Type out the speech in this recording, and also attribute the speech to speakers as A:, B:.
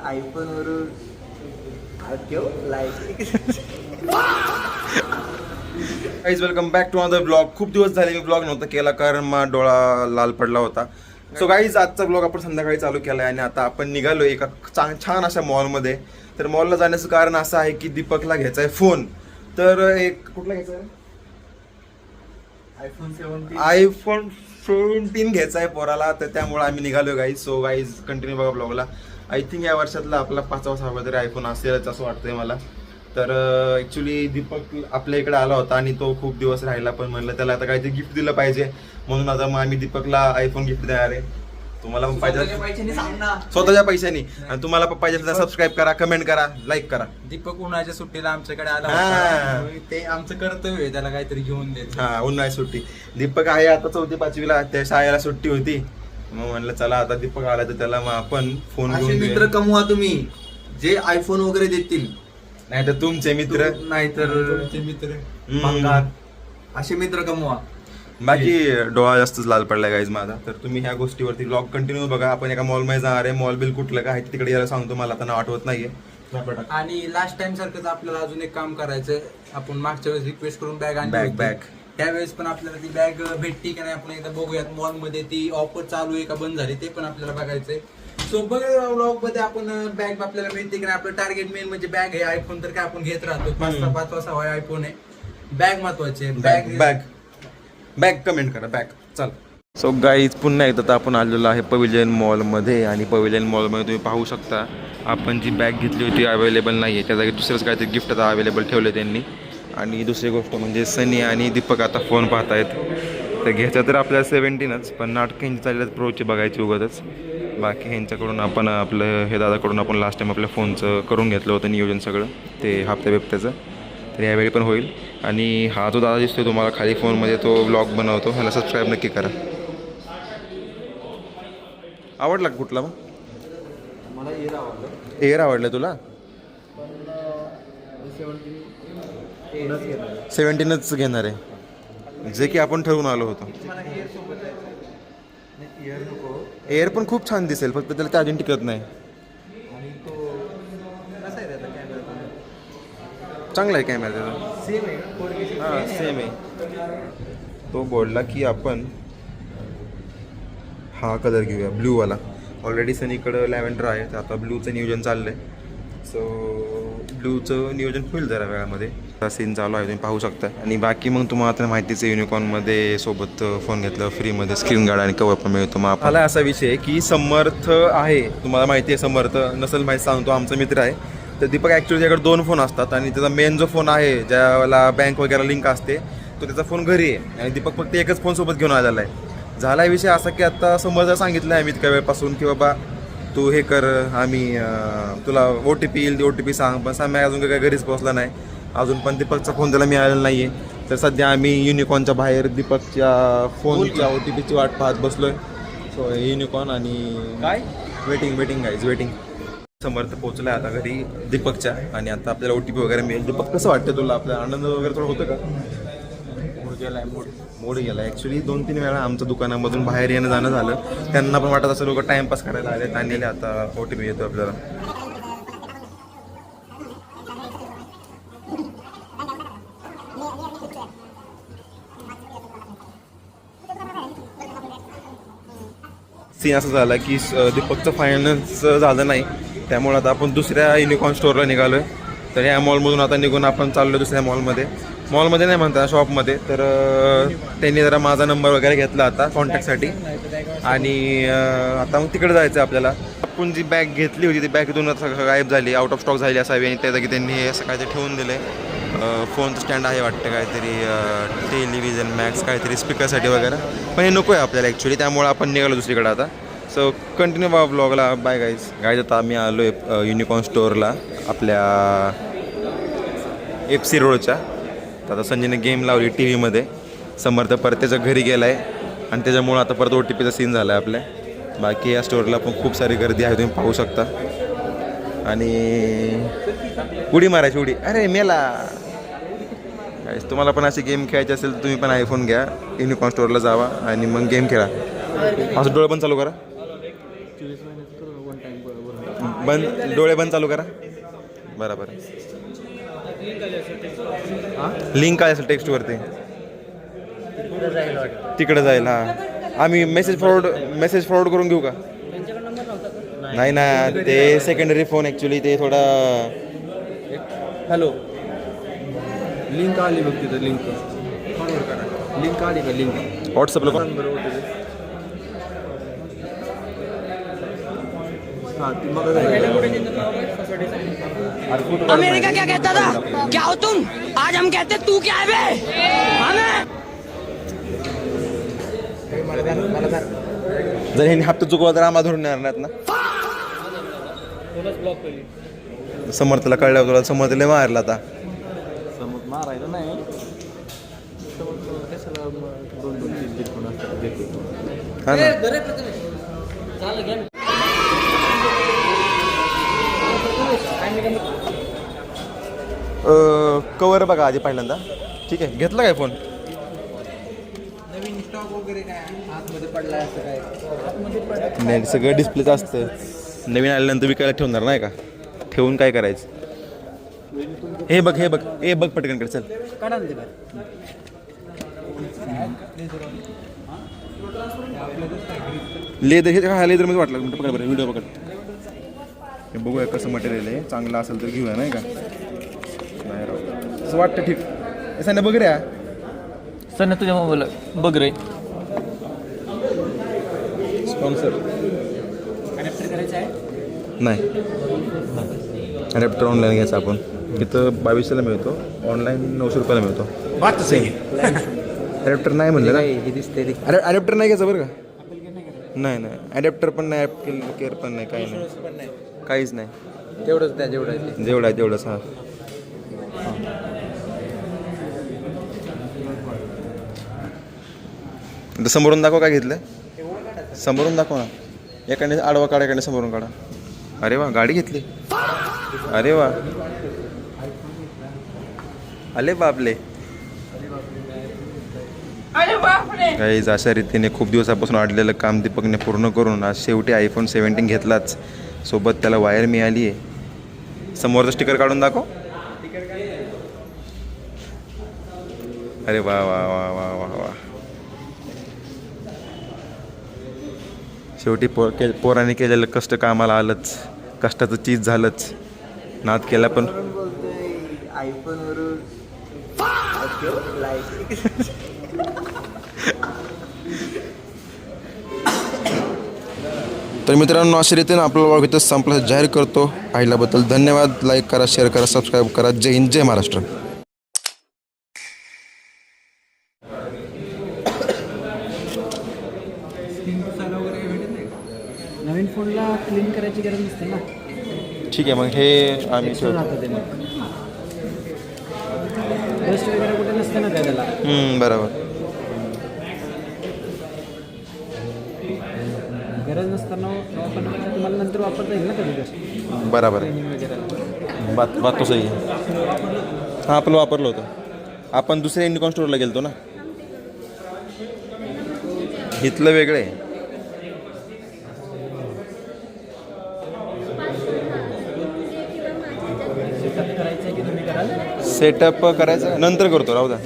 A: IPhone वरून
B: guys welcome back to another blog. खूप दिवस झाले मी ब्लॉग नव्हता केला कारण माझा डोळा लाल पडला होता. सो गाईज आजचा ब्लॉग आपण संध्याकाळी चालू केला आहे आणि आता आपण निघालो एका छान अशा मॉलमध्ये. तर मॉलला जाण्याचं कारण असं आहे की दीपकला घ्यायचा आहे फोन. तर एक कुठला घ्यायचा आहे? आयफोन 17 घ्यायचा आहे पोराला. तर त्यामुळे आम्ही निघालो गाईज. सो गाईज कंटिन्यू बघा ब्लॉगला. आय थिंक या वर्षातला आपला 5वा-6वा तरी आयफोन असेलच असं वाटतंय मला. तर ॲक्च्युली दीपक आपल्या इकडे आला होता आणि तो खूप दिवस राहिला, पण म्हणलं त्याला आता काहीतरी गिफ्ट दिलं पाहिजे म्हणून आता मग आम्ही दीपकला आयफोन गिफ्ट देणार आहे. तुम्हाला पण पाहिजे स्वतःच्या पैशानी. आणि तुम्हाला पण पाहिजे तर सबस्क्राईब करा, कमेंट करा, लाईक करा.
C: दीपक उन्हाळ्याच्या सुट्टीला आमच्याकडे आला होता. ते आमचं कर्तव्य आहे त्याला काहीतरी घेऊन द्यायचं.
B: हा, उन्हाळी सुट्टी. दीपक आहे आता 4वी-5वीला, त्या शाळेला सुट्टी होती. मग म्हणलं चला आता दीपक आला तर त्याला मग आपण फोन घेऊन
A: मित्र कमवा तुम्ही जे आयफोन वगैरे देतील.
B: नाही तर तुमचे मित्र,
A: नाहीतर
C: तुमचे मित्र
A: भंगार. असे मित्र कमवा.
B: बाकी डोळा जास्तच लाल पडलाय गाईज माझा. तर तुम्ही ह्या गोष्टीवरती ब्लॉग कंटिन्यू बघा. आपण एका मॉलमध्ये जाणार आहे. मॉल बिल कुठलं काय तिकडे यायला सांगतो, मला आता नाव आठवत नाहीये.
C: आणि लास्ट टाइम सारखंच आपल्याला अजून एक काम करायचंय. आपण मागच्या वेळेस रिक्वेस्ट करून बॅग आणली
B: बॅग
C: त्यावेळेस पण आपल्याला ती बॅग भेटती का नाही आपण एकदा बघूयात. मॉल मध्ये ती ऑफर चालू आहे का बंद झाली ते पण आपल्याला बघायचंय. सो बघा ब्लॉग मध्ये आपण बॅग आपल्याला मिळते की नाही. आपलं टार्गेट मेन म्हणजे बॅग आहे. आयफोन तर काय आपण घेत राहतो. 5वा-6वा आयफोन आहे. बॅग महत्वाची आहे.
B: बॅग कमेंट करा बॅग. चल. सो गाईज पुन्हा एकदा आपण आलेलो आहे पवेलियन मॉलमध्ये. आणि पवेलियन मॉलमध्ये तुम्ही पाहू शकता आपण जी बॅग घेतली होती अवेलेबल नाही आहे. त्या जागी दुसरंच काहीतरी गिफ्ट आता अवेलेबल ठेवलं त्यांनी. आणि दुसरी गोष्ट म्हणजे सनी आणि दीपक आता फोन पाहत आहेत. तर घ्यायचं तर आपल्याला 17च, पण नाटक ह्यांची चालल्यात प्रोची बघायची उगाच. बाकी ह्यांच्याकडून आपण आपलं हे दादाकडून आपण लास्ट टाईम आपल्या फोनचं करून घेतलं होतं नियोजन सगळं ते हप्त्या. तर यावेळी पण होईल. आणि हा जो दादा दिसतोय तुम्हाला खाली फोनमध्ये तो व्लॉग बनवतो, ह्याला सबस्क्राईब नक्की करा. आवडला का कुठला? मग
A: मला
B: एअर आवडलं तुला? 17च घेणार आहे जे की आपण ठरवून आलो होतो. एअर पण खूप छान दिसेल, फक्त त्याला ते अजून टिकत नाही. चांगला आहे कॅमेरा त्याचा. हां सेम आहे. तो बोलला की आपण हा कलर घेऊया ब्ल्यूवाला. ऑलरेडी सनीकडं लॅव्हेंडर आहे तर आता ब्ल्यूचं नियोजन चाललं आहे. सो ब्ल्यूचं नियोजन होईल जरा वेळामध्ये. हा सीन चालू आहे तुम्ही पाहू शकता. आणि बाकी मग तुम्हाला आता माहितीच आहे युनिकॉर्नमध्ये सोबत फोन घेतलं फ्रीमध्ये स्क्रीन गार्ड आणि कवर पण मिळतो. मग आपला असा विषय की समर्थ आहे, तुम्हाला माहिती आहे समर्थ नसेल माहिती सांगतो, आमचा मित्र आहे. तर दीपक ॲक्च्युली त्याकडे 2 फोन असतात आणि त्याचा मेन जो फोन आहे ज्याला बँक वगैरे लिंक असते तो त्याचा फोन घरी आहे. आणि दीपक फक्त एकच फोन सोबत घेऊन आलेला आहे. झाला विषय असा की आता समर्थ सांगितलं आहे मी इतक्या वेळपासून की बाबा तू हे कर, आम्ही तुला OTP येईल, OTP सांग. पण साम्या अजून काही घरीच पोहोचला नाही अजून, पण दीपकचा फोन त्याला मिळालेला नाही आहे. तर सध्या आम्ही युनिकॉर्नच्या बाहेर दीपकच्या फोनच्या OTPची वाट पाहत बसलो आहे. सो युनिकॉर्न आणि काय वेटिंग गाईज वेटिंग. समर्थ पोहोचला आहे आता घरी दीपकच्या आणि आता आपल्याला OTP वगैरे मिळेल. दीपक कसं वाटतं तुला? आपला आनंद वगैरे थोडं होतं का? मूड गेला ॲक्च्युली. 2-3 वेळा आमच्या दुकानामधून बाहेर येणं जाणं झालं. त्यांना पण वाटत असं लोक टाइमपास करायला आले आणि आता OTP येतो आपल्याला. सीन असं झाला की दीपकचं फायनान्स झालं नाही त्यामुळे आता आपण दुसऱ्या युनिकॉर्न स्टोअरला निघालो आहे. तर ह्या मॉलमधून आता निघून आपण चाललो दुसऱ्या मॉलमध्ये नाही म्हणता शॉपमध्ये. तर त्यांनी जरा माझा नंबर वगैरे घेतला आता कॉन्टॅक्टसाठी आणि आता मग तिकडे जायचं आहे आपल्याला. आपण जी बॅग घेतली होती ती बॅग इथून गायब झाली, आउट ऑफ स्टॉक झाली असावी. आणि त्या जागी त्यांनी हे असं काहीतरी ठेवून दिलं आहे. फोनचं स्टँड आहे वाटतं काहीतरी, टेलिव्हिजन मॅक्स काहीतरी स्पीकरसाठी वगैरे. पण हे नको आहे आपल्याला ॲक्च्युली, त्यामुळे आपण निघालो दुसरीकडे आता. सो कंटिन्यू बा ब्लॉगला. बाय गाईज आता आम्ही आलो आहे युनिकॉर्न स्टोअरला आपल्या FC रोडच्या. तर आता संजयने गेम लावली TV मध्ये. समर्थ परत त्याच्या घरी गेला आहे आणि त्याच्यामुळं आता परत OTPचा सीन झाला आहे आपल्या. बाकी या स्टोअरला पण खूप सारी गर्दी आहे तुम्ही पाहू शकता. आणि उडी मारायची उडी. अरे मेला. तुम्हाला पण असे गेम खेळायचे असेल तर तुम्ही पण आयफोन घ्या, युनिकॉर्न स्टोअरला जावा आणि मग गेम खेळा. असं डोळे पण चालू करा. बंद, डोळे बंद चालू करा. बरोबर. लिंक काय असेल टेक्स्टवरती तिकडे जाईल. हां आम्ही मेसेज फॉरवर्ड करून घेऊ का? नाही ना, ते सेकंडरी फोन ॲक्च्युली ते थोडा.
A: हॅलो, लिंक आली बघ तिथं. लिंक फॉरवर्ड करा. लिंक आली का? लिंक
B: व्हॉट्सअपला
A: हां ती मग
D: अमेरिका क्या कहता था? क्या हो तुम? आज हम कहते तू क्या है बे? हमें
B: जर ह्यांनी हप्ता चुकवा तर आम्हाला धरून येणार नाहीत ना. समर्थला कळल्यावर तुला समर्थला मारला आता.
A: मारायला नाही.
B: हा ना. कवर बघा आधी पहिल्यांदा. ठीक आहे, घेतला काय फोन?
C: नवीन स्टॉक वगैरे काय आतमध्ये पडलाय असं काय?
B: नाही, सगळं डिस्प्लेच असतं. नवीन आल्यानंतर विकायला ठेवणार नाही का? ठेवून काय करायचं? हे बघ पटकन कर. चल लेदर. हे हा लेदरमध्ये वाटलं. पकड बरं, व्हिडिओ पकड. हे बघूया कसं मटेरियल आहे. चांगलं असेल तर घेऊया नाही का? नाही राव, असं वाटतं ठीक. असं बघ रे.
E: सर तुझ्या मोबाईल बघ रे.
B: स्पॉन्सर
C: अडॅप्टर करायचं आहे.
B: नाही, अडॅप्टर ऑनलाईन घ्यायचा आपण. तिथं 2200ला मिळतो, ऑनलाईन 900 रुपयाला मिळतो.
C: बात सेम.
B: अडॅप्टर नाही म्हणलं ना.
C: हे दिसते
B: अडॅप्टर नाही घ्यायचं बरं का? नाही, अडॅप्टर पण नाही, ॲपल केअर पण नाही, काही नाही, काहीच नाही.
C: तेवढंच द्या जेवढं आहे.
B: जेवढं आहे तेवढंच. हां समोरून दाखव काय घेतलं. समोरून दाखव ना. एकाने आडवा काढा, एकाने समोरून काढा. अरे वा, गाडी घेतली. अरे वा, आले बापले. काहीच अशा रीतीने खूप दिवसापासून अडलेलं काम दीपकने पूर्ण करून आज शेवटी iPhone 17 घेतलाच. सोबत त्याला वायर मिळाली आहे. समोरचं स्टिकर काढून दाखव. अरे वा वा वा वा वा वा. शेवटी पोराने केलेलं कष्ट कामाला आलंच. कष्टाचं चीज झालंच. नाद केला पण.
A: आयफोन वरून
B: तर मित्रांनो, अशा रीतीने आपला व्लॉग इथं संपला जाहीर करतो. पाहिल्याबद्दल धन्यवाद. लाईक करा, शेअर करा, सबस्क्राईब करा. जय हिंद, जय महाराष्ट्र.
E: नवीन फोनला क्लीन करायची गरज नसते ना.
B: ठीक आहे, मग हे आम्ही ठेवतो.
E: राहतं ते मग डस्ट वगैरे कुठे नसते ना त्याला.
B: बरोबर.
E: गरज नसताना वापरण्यापेक्षा तुम्हाला नंतर वापरता येईल ना कधी डस्ट
B: बरोबर.
E: वगैरे.
B: बात तो सही आहे. हां, आपलं वापरलं होतं. आपण दुसऱ्या युनिकॉर्न स्टोअरला गेलतो ना. इथलं वेगळं आहे.
E: करायचं आहे की तुम्ही कराल?
B: सेटअप करायचं नंतर करतो, राहू द्या.